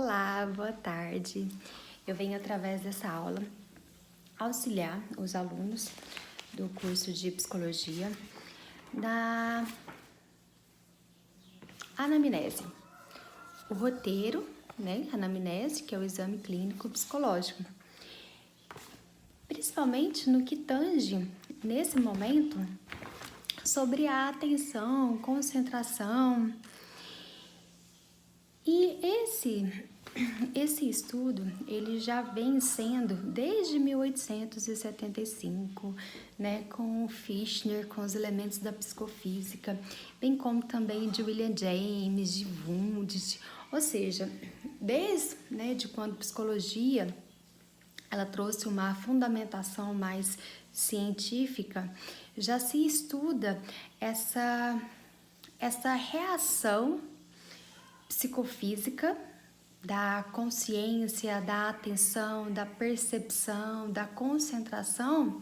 Olá, boa tarde. Eu venho através dessa aula auxiliar os alunos do curso de psicologia na anamnese. O roteiro, anamnese, que é o exame clínico psicológico. Principalmente no que tange, nesse momento, sobre a atenção, concentração. E esse estudo, ele já vem sendo desde 1875, com o Fichtner, com os elementos da psicofísica, bem como também de William James, de Wundt, ou seja, desde de quando a psicologia ela trouxe uma fundamentação mais científica, já se estuda essa reação psicofísica da consciência, da atenção, da percepção, da concentração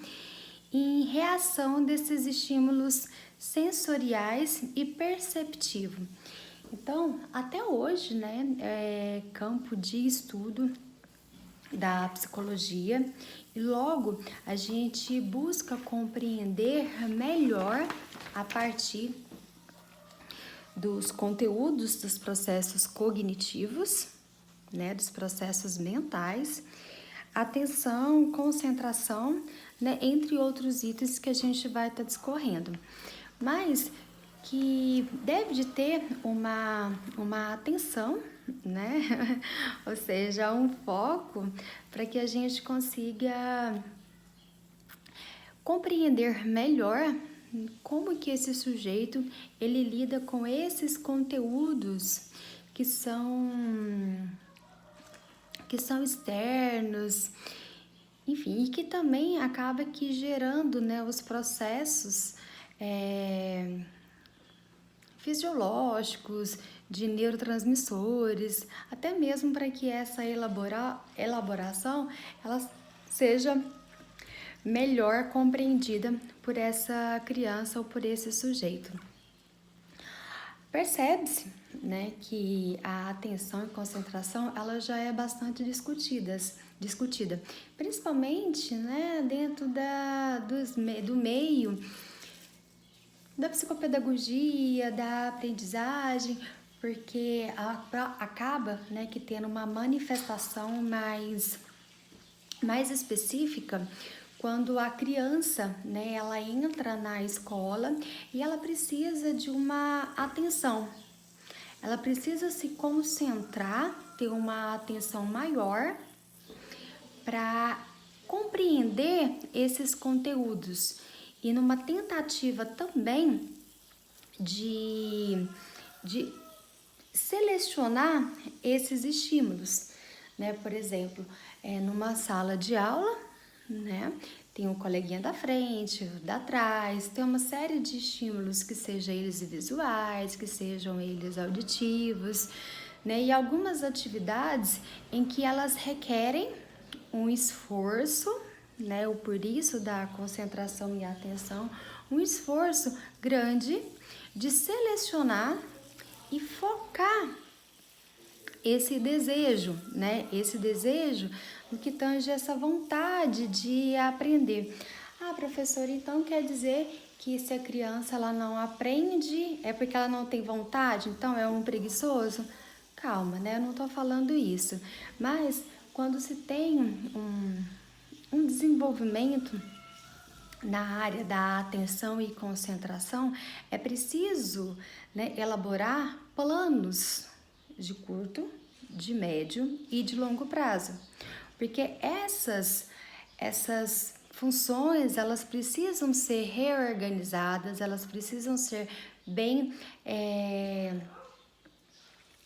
em reação desses estímulos sensoriais e perceptivos. Então, até hoje, é campo de estudo da psicologia e logo a gente busca compreender melhor a partir dos conteúdos dos processos cognitivos, dos processos mentais, atenção, concentração, entre outros itens que a gente vai estar discorrendo. Mas que deve de ter uma atenção, ou seja, um foco para que a gente consiga compreender melhor como que esse sujeito ele lida com esses conteúdos que são externos, enfim, e que também acaba que gerando os processos fisiológicos, de neurotransmissores, até mesmo para que essa elaboração ela seja melhor compreendida por essa criança ou por esse sujeito. Percebe-se, que a atenção e concentração ela já é bastante discutida, principalmente, dentro do meio da psicopedagogia, da aprendizagem, porque acaba, que tendo uma manifestação mais específica quando a criança, ela entra na escola e ela precisa de uma atenção. Ela precisa se concentrar, ter uma atenção maior para compreender esses conteúdos. E numa tentativa também de selecionar esses estímulos, Por exemplo, numa sala de aula, tem um coleguinha da frente, da trás, tem uma série de estímulos que sejam eles visuais, que sejam eles auditivos, e algumas atividades em que elas requerem um esforço, o por isso da concentração e atenção, um esforço grande de selecionar e focar esse desejo, esse desejo no que tange essa vontade de aprender. Ah, professora, então quer dizer que se a criança ela não aprende, é porque ela não tem vontade, então é um preguiçoso? Calma, eu não estou falando isso. Mas quando se tem um desenvolvimento na área da atenção e concentração, é preciso elaborar planos de curto, de médio e de longo prazo. Porque essas funções, elas precisam ser reorganizadas, elas precisam ser bem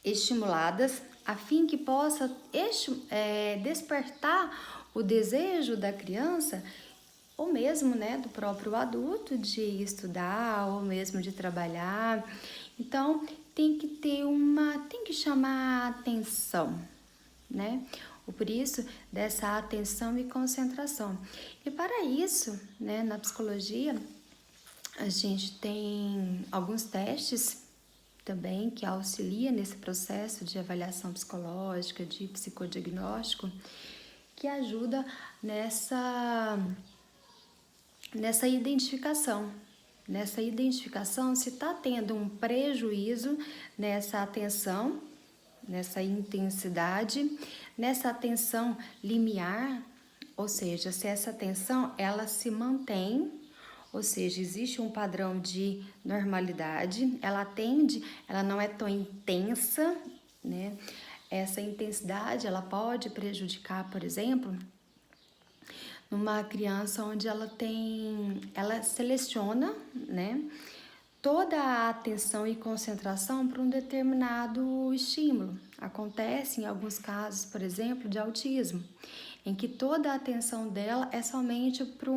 estimuladas, a fim que possa despertar o desejo da criança, ou mesmo do próprio adulto de estudar, ou mesmo de trabalhar. Então, tem que chamar a atenção, Por isso, dessa atenção e concentração. E para isso, na psicologia, a gente tem alguns testes também, que auxilia nesse processo de avaliação psicológica, de psicodiagnóstico, que ajuda nessa identificação. Nessa identificação, se está tendo um prejuízo nessa atenção, nessa intensidade, nessa atenção limiar, ou seja, se essa atenção ela se mantém, ou seja, existe um padrão de normalidade, ela atende, ela não é tão intensa, né? Essa intensidade, ela pode prejudicar, por exemplo, numa criança onde ela seleciona, né, toda a atenção e concentração para um determinado estímulo. Acontece em alguns casos, por exemplo, de autismo, em que toda a atenção dela é somente para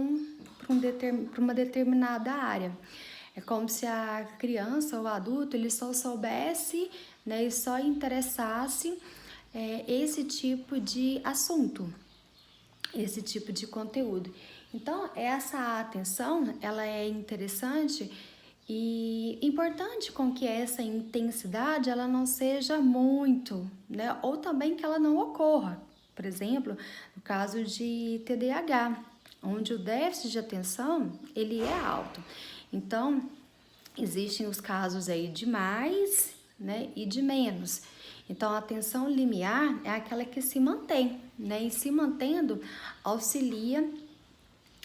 uma determinada área. É como se a criança ou o adulto ele só soubesse, né, e só interessasse esse tipo de assunto, esse tipo de conteúdo. Então, essa atenção, ela é interessante e importante com que essa intensidade ela não seja muito, né? Ou também que ela não ocorra. Por exemplo, no caso de TDAH, onde o déficit de atenção, ele é alto. Então, existem os casos aí de mais, né, e de menos. Então, a atenção limiar é aquela que se mantém, né? E se mantendo, auxilia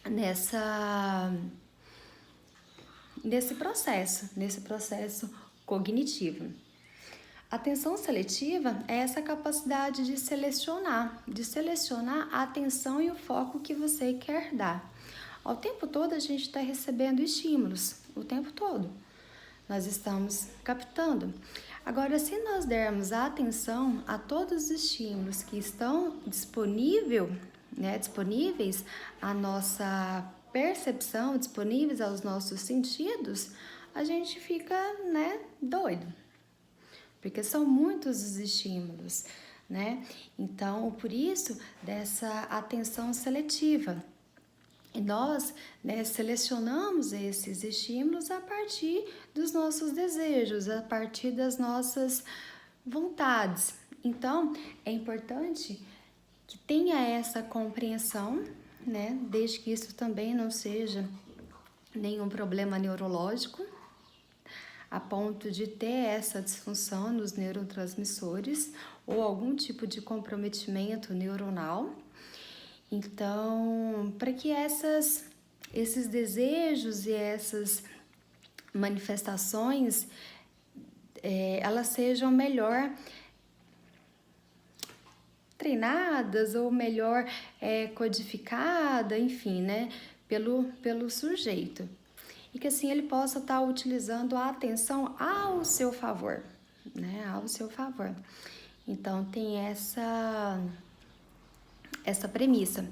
nesse processo cognitivo. Atenção seletiva é essa capacidade de selecionar a atenção e o foco que você quer dar. Ao tempo todo a gente está recebendo estímulos, o tempo todo. Nós estamos captando. Agora, se nós dermos atenção a todos os estímulos que estão disponíveis à nossa percepção, disponíveis aos nossos sentidos, a gente fica, né, doido. Porque são muitos os estímulos, né? Então, por isso, dessa atenção seletiva. E nós, né, selecionamos esses estímulos a partir dos nossos desejos, a partir das nossas vontades. Então, é importante que tenha essa compreensão, né, desde que isso também não seja nenhum problema neurológico, a ponto de ter essa disfunção nos neurotransmissores ou algum tipo de comprometimento neuronal. Então, para que esses desejos e essas manifestações elas sejam melhor treinadas ou melhor codificadas, enfim, né, pelo sujeito. E que assim ele possa estar utilizando a atenção ao seu favor, né, ao seu favor. Então, tem essa premissa.